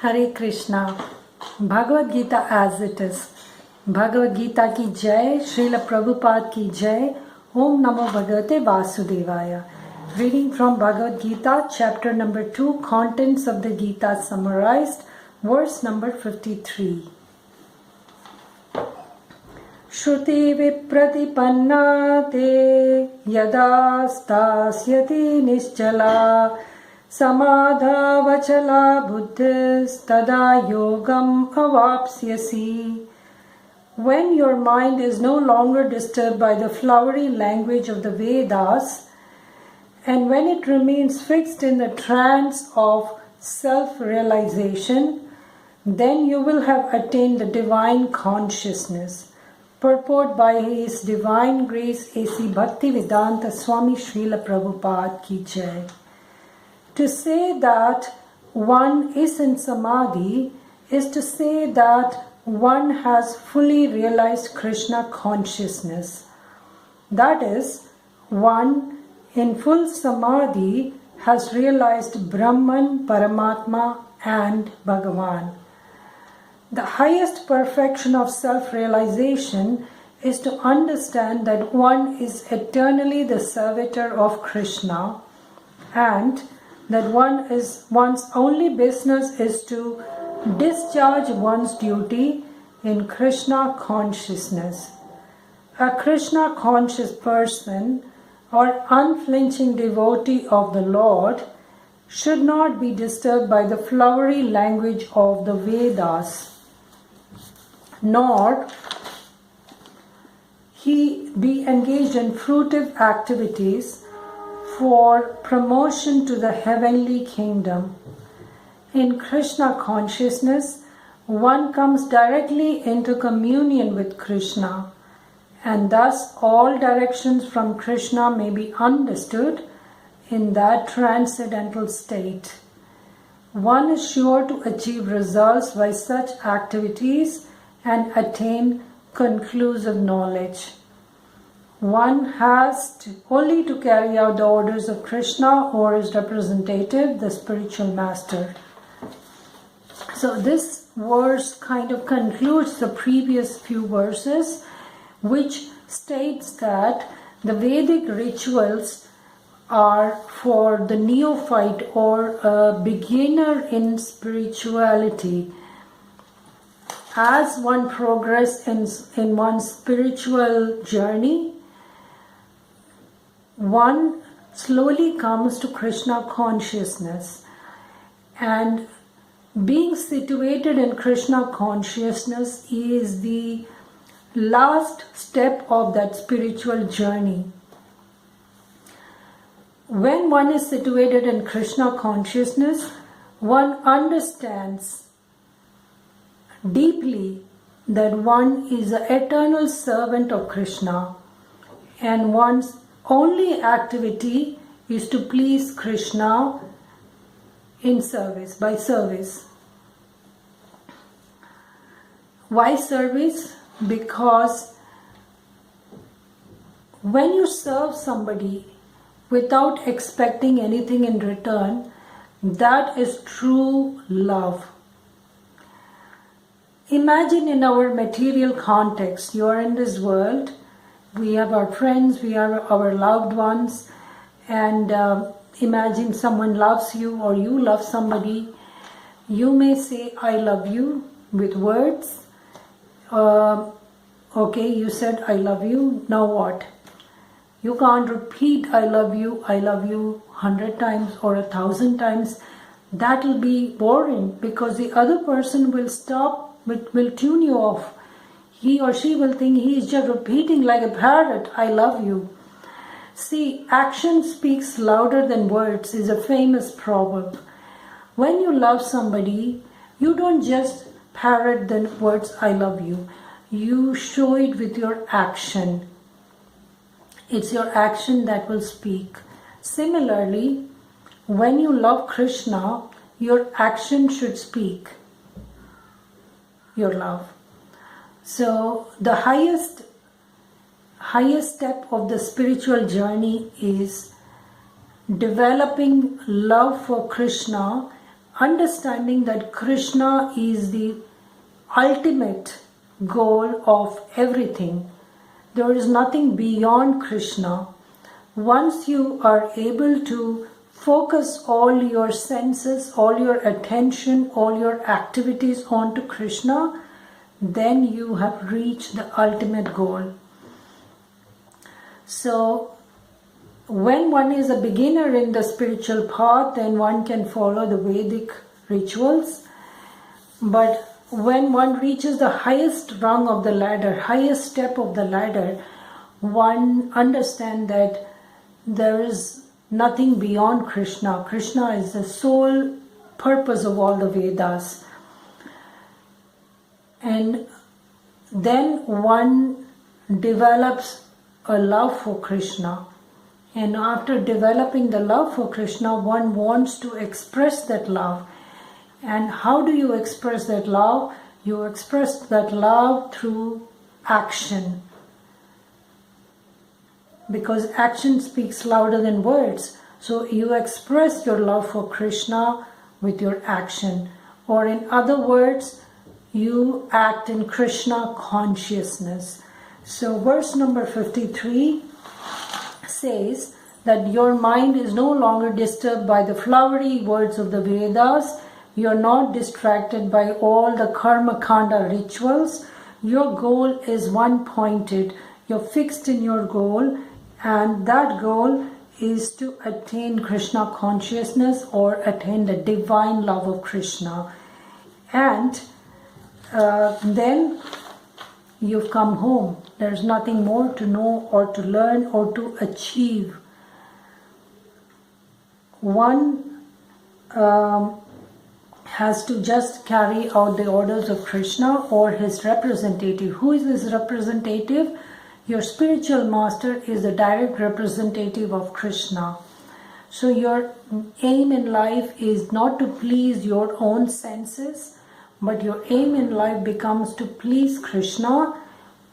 Hare Krishna. Bhagavad Gita as it is. Bhagavad Gita ki jai, Srila Prabhupada ki jai, Om Namo Bhagavate Vasudevaya. Reading from Bhagavad Gita, chapter number 2, contents of the Gita summarized, verse number 53. Shruti vipratipanna te yada stasyati nischala samadhavachala buddhis tada yogam avapsyasi. When your mind is no longer disturbed by the flowery language of the Vedas, and when it remains fixed in the trance of self-realization, then you will have attained the divine consciousness. Purport by His Divine Grace A.C. Bhaktivedanta Swami Srila Prabhupada Ki Jai. To say that one is in Samadhi is to say that one has fully realized Krishna consciousness. That is, one in full Samadhi has realized Brahman, Paramatma and Bhagavan. The highest perfection of self-realization is to understand that one is eternally the servitor of Krishna and that one's only business is to discharge one's duty in Krishna consciousness. A Krishna conscious person or unflinching devotee of the Lord should not be disturbed by the flowery language of the Vedas, nor he be engaged in fruitive activities for promotion to the heavenly kingdom. In Krishna consciousness, one comes directly into communion with Krishna, and thus all directions from Krishna may be understood in that transcendental state. One is sure to achieve results by such activities and attain conclusive knowledge. One has only to carry out the orders of Krishna or his representative, the spiritual master. So this verse kind of concludes the previous few verses, which states that the Vedic rituals are for the neophyte or a beginner in spirituality. As one progresses in one's spiritual journey, one slowly comes to Krishna consciousness, and being situated in Krishna consciousness is the last step of that spiritual journey. When one is situated in Krishna consciousness, one understands deeply that one is an eternal servant of Krishna and one's only activity is to please Krishna in service, by service. Why service? Because when you serve somebody without expecting anything in return, that is true love. Imagine in our material context, you are in this world, we have our friends, we have our loved ones, and imagine someone loves you or you love somebody. You may say, I love you with words. Okay, you said I love you, now what? You can't repeat I love you 100 times or 1,000 times. That will be boring because the other person will will tune you off. He or she will think he is just repeating like a parrot, I love you. See, action speaks louder than words is a famous proverb. When you love somebody, you don't just parrot the words I love you. You show it with your action. It's your action that will speak. Similarly, when you love Krishna, your action should speak your love. So the highest step of the spiritual journey is developing love for Krishna understanding that Krishna is the ultimate goal of everything. There is nothing beyond Krishna. Once you are able to focus all your senses, all your attention, all your activities onto Krishna, then you have reached the ultimate goal. So, when one is a beginner in the spiritual path, then one can follow the Vedic rituals. But when one reaches the highest rung of the ladder, highest step of the ladder, one understands that there is nothing beyond Krishna. Krishna is the sole purpose of all the Vedas. And then one develops a love for Krishna. And after developing the love for Krishna, one wants to express that love. And how do you express that love? You express that love through action. Because action speaks louder than words. So you express your love for Krishna with your action. Or in other words, you act in Krishna consciousness. So verse number 53 says that your mind is no longer disturbed by the flowery words of the Vedas. You are not distracted by all the karma kanda rituals. Your goal is one-pointed. You're fixed in your goal, and that goal is to attain Krishna consciousness or attain the divine love of Krishna. And then you've come home. There's nothing more to know or to learn or to achieve. One has to just carry out the orders of Krishna or his representative. Who is his representative? Your spiritual master is the direct representative of Krishna. So your aim in life is not to please your own senses, but your aim in life becomes to please Krishna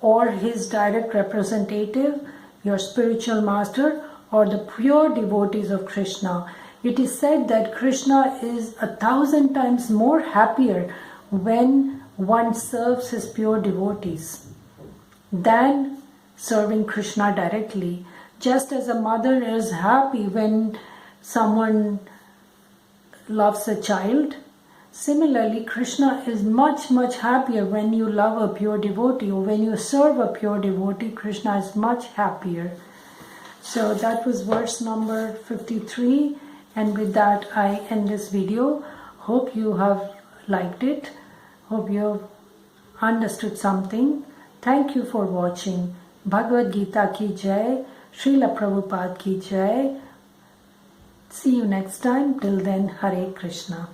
or his direct representative, your spiritual master, or the pure devotees of Krishna. It is said that Krishna is 1,000 times more happier when one serves his pure devotees than serving Krishna directly. Just as a mother is happy when someone loves a child, similarly, Krishna is much, much happier when you love a pure devotee, or when you serve a pure devotee. Krishna is much happier. So that was verse number 53. And with that, I end this video. Hope you have liked it. Hope you have understood something. Thank you for watching. Bhagavad Gita ki jai. Srila Prabhupada ki jai. See you next time. Till then, Hare Krishna.